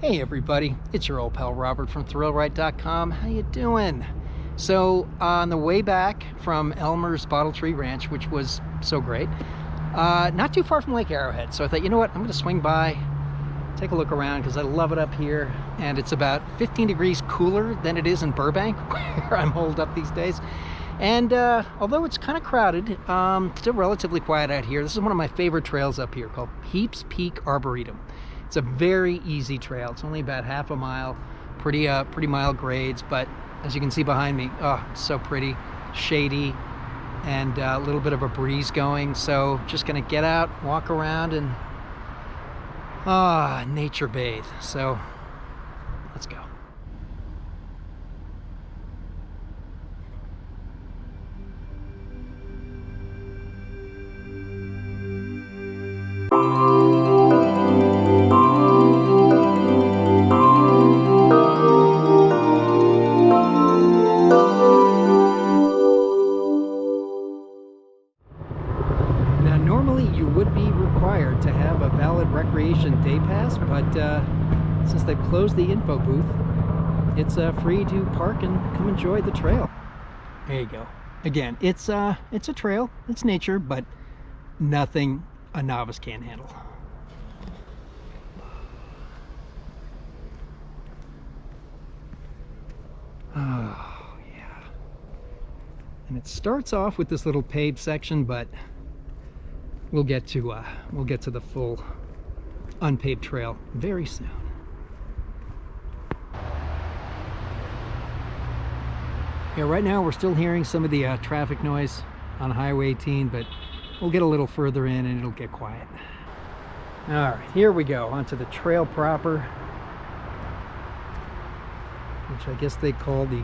Hey everybody, it's your old pal Robert from ThrillRide.com. How you doing? So on the way back from Elmer's Bottle Tree Ranch, which was so great, not too far from Lake Arrowhead. So I thought, you know what, I'm going to swing by, take a look around because I love it up here. And it's about 15 degrees cooler than it is in Burbank, where I'm holed up these days. And although it's kind of crowded, still relatively quiet out here. This is one of my favorite trails up here called Heaps Peak Arboretum. It's a very easy trail. It's only about half a mile, pretty mild grades, but as you can see behind me, oh, it's so pretty, shady, and a little bit of a breeze going. So just gonna get out, walk around, and nature bathe. So let's go. Now, normally you would be required to have a valid recreation day pass, but since they've closed the info booth, it's free to park and come enjoy the trail. There you go. Again, it's a trail, it's nature, but nothing a novice can't handle. Oh yeah. And it starts off with this little paved section, but we'll get to the full unpaved trail very soon. Yeah, right now we're still hearing some of the traffic noise on Highway 18, but we'll get a little further in and it'll get quiet. All right, here we go onto the trail proper, which I guess they call the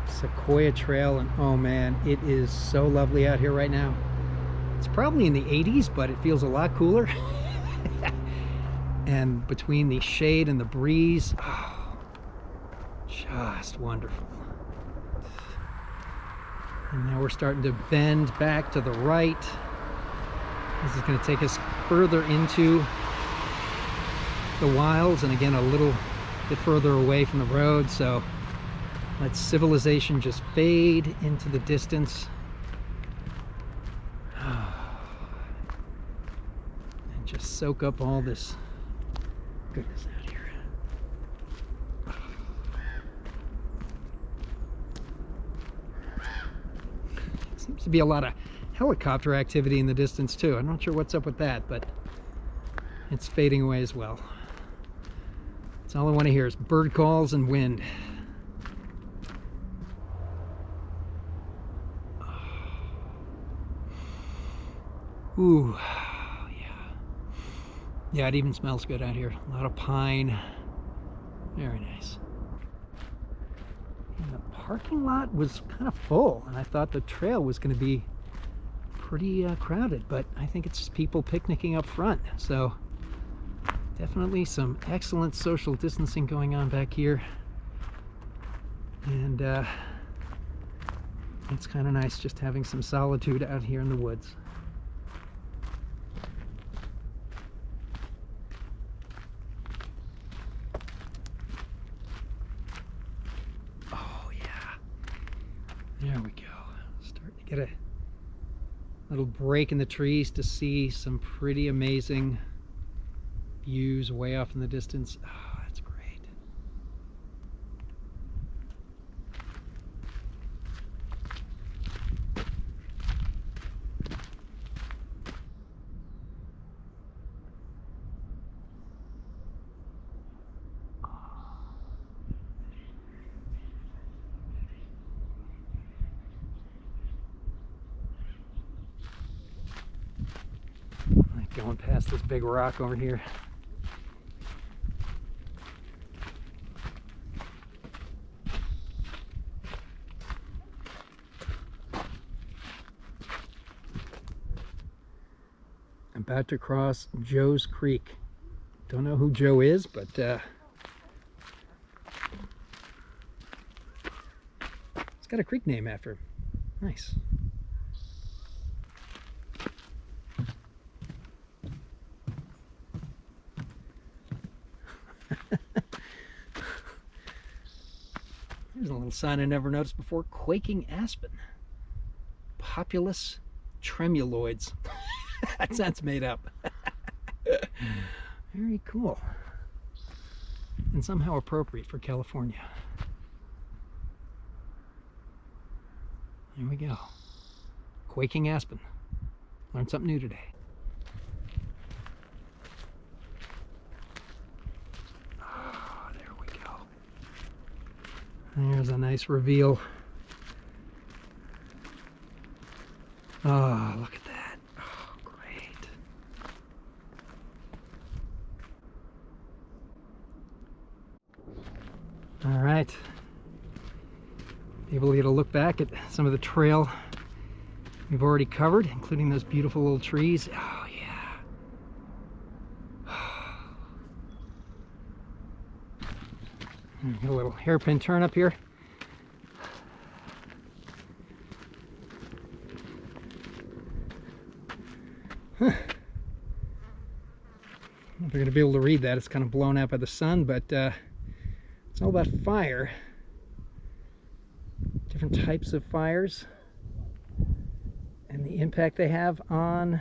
Sequoia Trail. And oh man, it is so lovely out here right now. It's probably in the 80s, but it feels a lot cooler. And between the shade and the breeze, oh, just wonderful. And now we're starting to bend back to the right. This is going to take us further into the wilds, and again a little bit further away from the road. So let civilization just fade into the distance. And just soak up all this goodness out here. Seems to be a lot of helicopter activity in the distance too. I'm not sure what's up with that, but it's fading away as well. That's all I want to hear is bird calls and wind. Ooh, yeah. Yeah, it even smells good out here. A lot of pine. Very nice. And the parking lot was kind of full, and I thought the trail was going to be pretty crowded, but I think it's just people picnicking up front. So definitely some excellent social distancing going on back here. And it's kind of nice just having some solitude out here in the woods. There we go. Starting to get a little break in the trees to see some pretty amazing views way off in the distance. Oh, that's great. Going past this big rock over here. I'm about to cross Joe's Creek. Don't know who Joe is, but it's got a creek name after him. Nice. There's a little sign I never noticed before. Quaking aspen. Populus tremuloids. That sounds made up. Very cool. And somehow appropriate for California. There we go. Quaking aspen. Learned something new today. Oh, there we go. There's a nice reveal. Oh, look at that. Oh, great. All right. Able to get a look back at some of the trail we've already covered, including those beautiful little trees. Oh, yeah. Got a little hairpin turn up here. Huh. I don't know if you're going to be able to read that. It's kind of blown out by the sun, but it's all about fire. Different types of fires and the impact they have on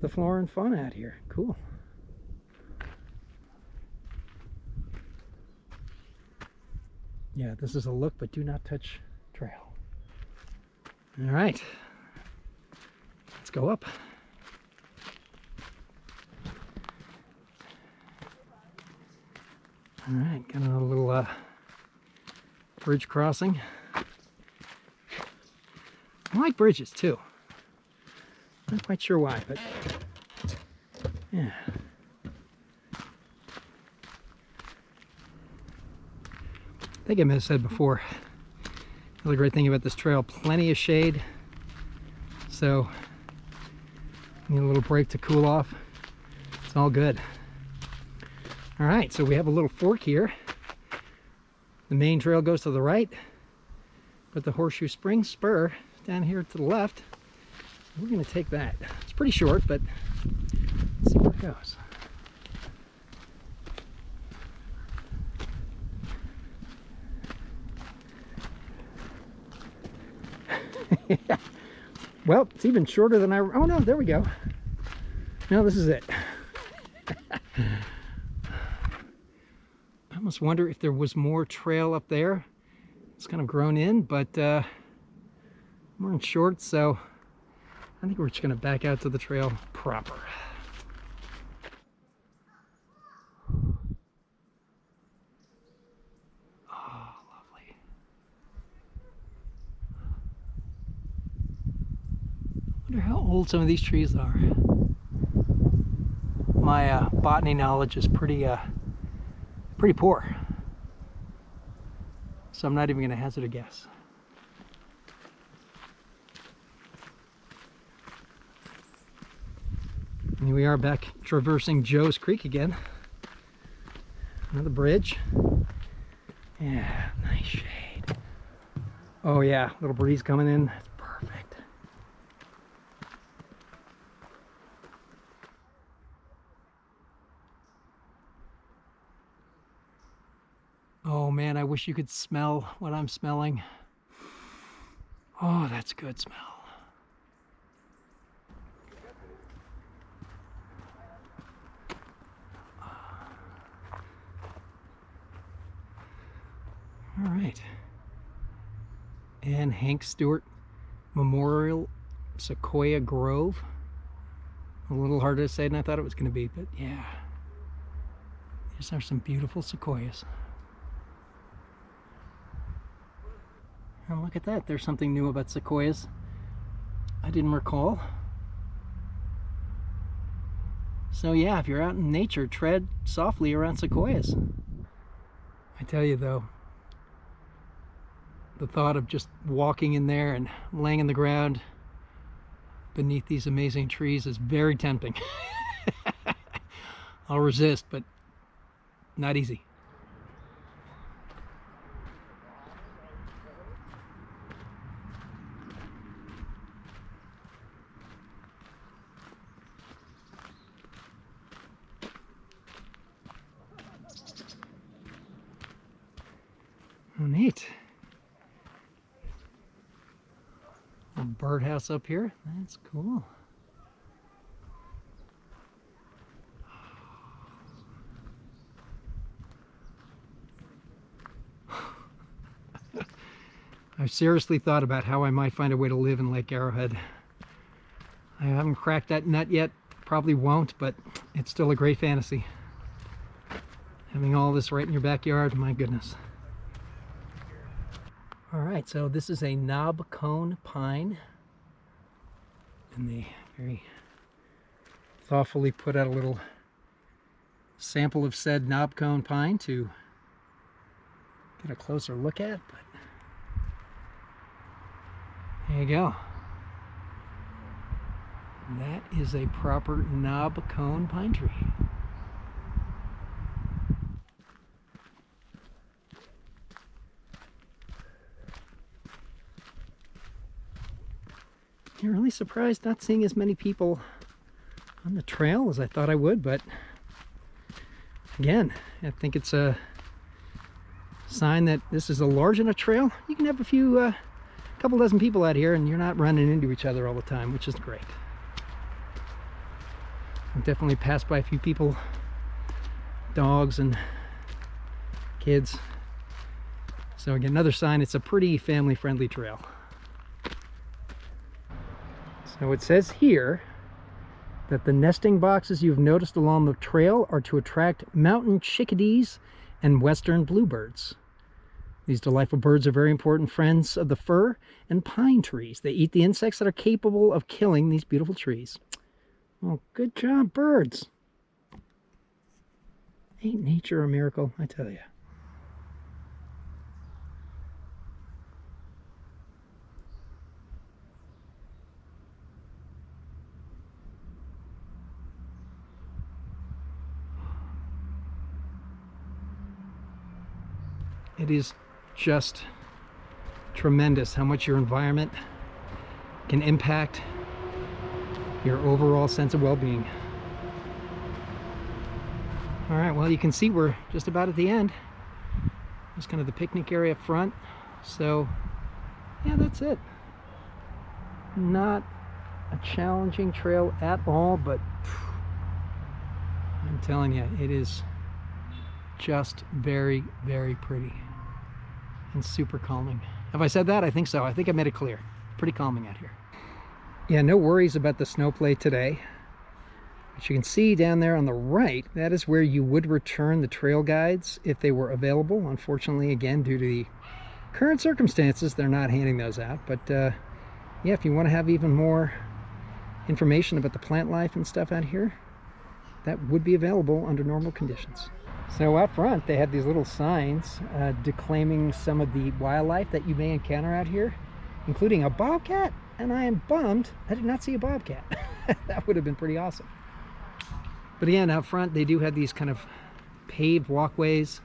the flora and fauna out here. Cool. Yeah, this is a look, but do not touch trail. All right. Let's go up. All right, got another little bridge crossing. I like bridges too. Not quite sure why, but yeah. I think I may have said before, the other great thing about this trail, plenty of shade. So, need a little break to cool off. It's all good. All right, so we have a little fork here. The main trail goes to the right, but the Horseshoe Spring spur down here to the left. We're gonna take that. It's pretty short, but let's see where it goes. Yeah. Well, it's even shorter than oh no, there we go. No, this is it. I almost wonder if there was more trail up there. It's kind of grown in, but more in short, so I think we're just gonna back out to the trail proper. Oh, lovely. I wonder how old some of these trees are. My botany knowledge is pretty poor, so I'm not even going to hazard a guess. And here we are back traversing Joe's Creek again. Another bridge. Yeah, nice shade. Oh yeah, little breeze coming in. That's perfect. Oh man, I wish you could smell what I'm smelling. Oh, that's a good smell. All right. And Hank Stewart Memorial Sequoia Grove. A little harder to say than I thought it was going to be, but yeah. These are some beautiful sequoias. And look at that, there's something new about sequoias I didn't recall. So yeah, if you're out in nature, tread softly around sequoias. I tell you though, the thought of just walking in there and laying in the ground beneath these amazing trees is very tempting. I'll resist, but not easy. Oh, neat. A birdhouse up here. That's cool. I've seriously thought about how I might find a way to live in Lake Arrowhead. I haven't cracked that nut yet, probably won't, but it's still a great fantasy. Having all this right in your backyard, my goodness. All right, so this is a knob cone pine, and they very thoughtfully put out a little sample of said knob cone pine to get a closer look at, but there you go. That is a proper knob cone pine tree. I'm really surprised not seeing as many people on the trail as I thought I would, but again, I think it's a sign that this is a large enough trail. You can have a couple dozen people out here and you're not running into each other all the time, which is great. I've definitely passed by a few people, dogs and kids. So again, another sign it's a pretty family-friendly trail. So it says here that the nesting boxes you've noticed along the trail are to attract mountain chickadees and western bluebirds. These delightful birds are very important friends of the fir and pine trees. They eat the insects that are capable of killing these beautiful trees. Well, good job, birds. Ain't nature a miracle, I tell you. It is just tremendous how much your environment can impact your overall sense of well-being. All right, well, you can see we're just about at the end. There's kind of the picnic area up front. So, yeah, that's it. Not a challenging trail at all, but I'm telling you, it is just very, very pretty and super calming. Have I said that? I think so. I think I made it clear. Pretty calming out here. Yeah, no worries about the snow play today. But you can see down there on the right, that is where you would return the trail guides if they were available. Unfortunately, again, due to the current circumstances, they're not handing those out. But yeah, if you want to have even more information about the plant life and stuff out here, that would be available under normal conditions. So out front, they had these little signs declaiming some of the wildlife that you may encounter out here, including a bobcat, and I am bummed I did not see a bobcat. That would have been pretty awesome. But again, out front, they do have these kind of paved walkways,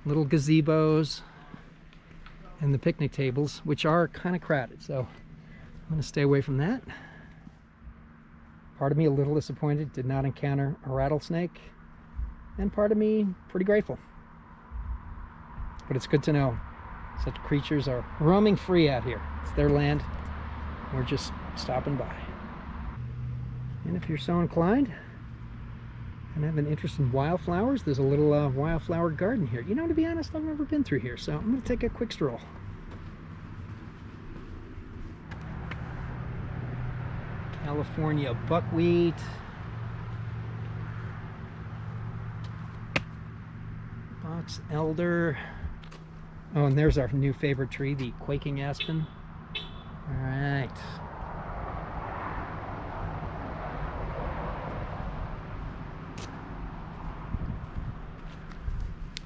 little gazebos, and the picnic tables, which are kind of crowded, so I'm going to stay away from that. Part of me a little disappointed, did not encounter a rattlesnake. And part of me pretty grateful. But it's good to know such creatures are roaming free out here. It's their land. We're just stopping by. And if you're so inclined and have an interest in wildflowers, there's a little wildflower garden here. You know, to be honest, I've never been through here, so I'm going to take a quick stroll. California buckwheat. Box elder. Oh, and there's our new favorite tree, the quaking aspen. All right.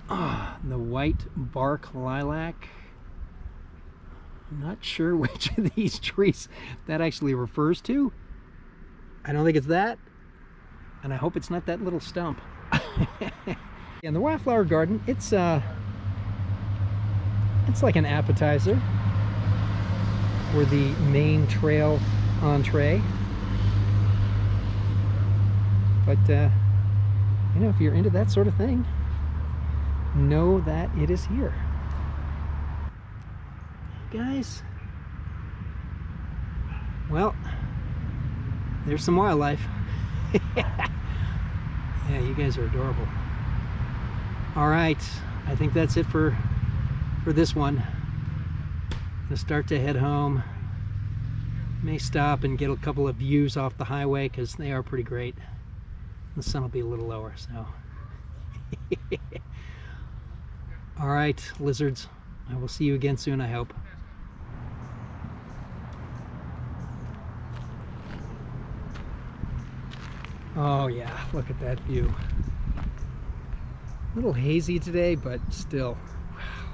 Ah, the white bark lilac. I'm not sure which of these trees that actually refers to. I don't think it's that, and I hope it's not that little stump. In the wildflower garden, it's like an appetizer or the main trail entree. But you know, if you're into that sort of thing, know that it is here. guys. Well, there's some wildlife. Yeah, you guys are adorable. All right, I think that's it for this one. I'm gonna start to head home. May stop and get a couple of views off the highway because they are pretty great. The sun will be a little lower, so. All right, lizards. I will see you again soon, I hope. Oh yeah, look at that view. A little hazy today, but still. Wow.